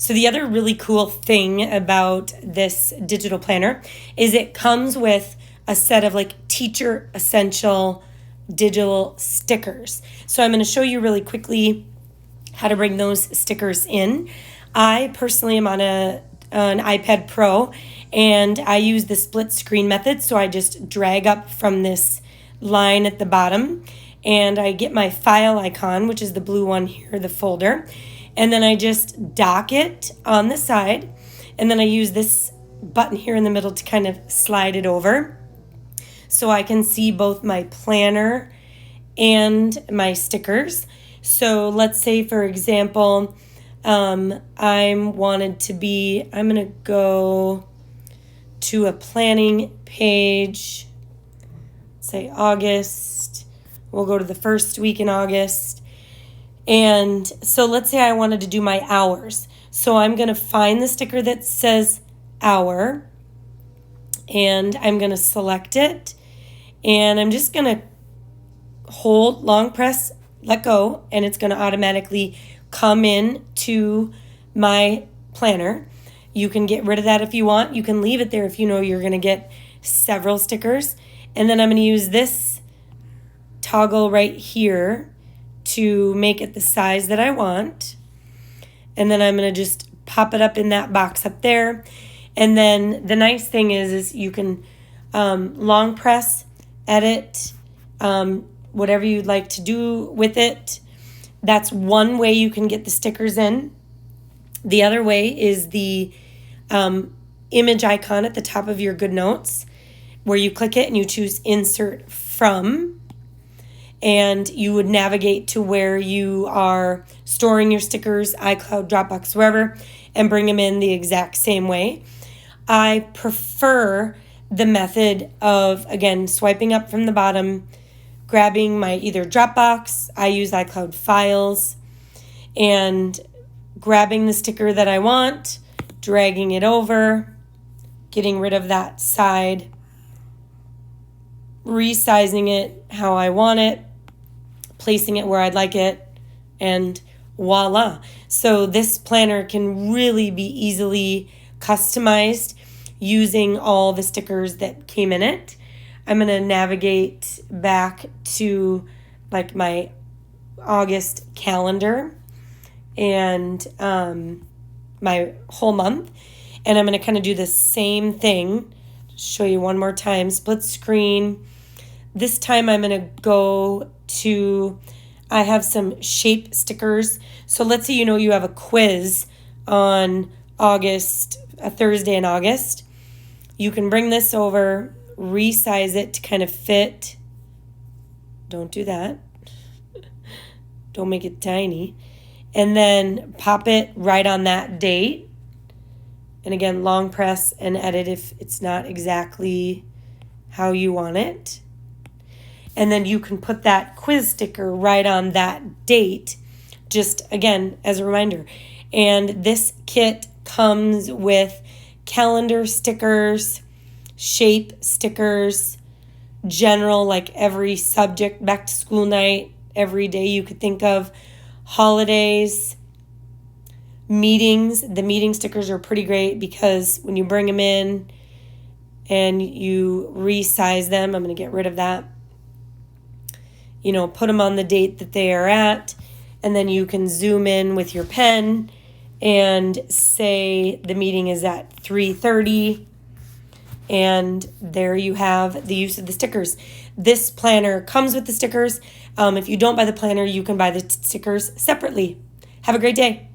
So the other really cool thing about this digital planner is it comes with a set of like teacher essential digital stickers. So I'm going to show you really quickly how to bring those stickers in. I personally am on an iPad Pro, and I use the split screen method. So I just drag up from this line at the bottom, and I get my file icon, which is the blue one here, the folder, and then I just dock it on the side, and then I use this button here in the middle to kind of slide it over so I can see both my planner and my stickers. So let's say, for example, I'm going to go to a planning page, say August. We'll go to the first week in August. And so let's say I wanted to do my hours. So I'm going to find the sticker that says hour, and I'm going to select it. And I'm just going to hold, long press, let go, and it's going to automatically come in to my planner. You can get rid of that if you want. You can leave it there if you know you're going to get several stickers. And then I'm going to use this toggle right here to make it the size that I want. And then I'm going to just pop it up in that box up there. And then the nice thing is you can long press, edit, whatever you'd like to do with it. That's one way you can get the stickers in. The other way is the image icon at the top of your GoodNotes, where you click it and you choose Insert From, and you would navigate to where you are storing your stickers, iCloud, Dropbox, wherever, and bring them in the exact same way. I prefer the method of, again, swiping up from the bottom, grabbing my either Dropbox, I use iCloud Files, and grabbing the sticker that I want, dragging it over, getting rid of that side, resizing it how I want it, placing it where I'd like it, and voila. So this planner can really be easily customized using all the stickers that came in it. I'm going to navigate back to like my August calendar and my whole month. And I'm going to kind of do the same thing. Show you one more time. Split screen. This time I'm going to go to, I have some shape stickers. So let's say you have a quiz on August, a Thursday in August. You can bring this over, resize it to kind of fit. Don't do that. Don't make it tiny. And then pop it right on that date. And again, long press and edit if it's not exactly how you want it. And then you can put that quiz sticker right on that date, just again, as a reminder. And this kit comes with calendar stickers, shape stickers, general, like every subject, back to school night, every day you could think of, holidays, meetings. The meeting stickers are pretty great because when you bring them in and you resize them, I'm going to get rid of that. Put them on the date that they are at, and then you can zoom in with your pen and say the meeting is at 3:30, and there you have the use of the stickers. This planner comes with the stickers. If you don't buy the planner, you can buy the stickers separately. Have a great day.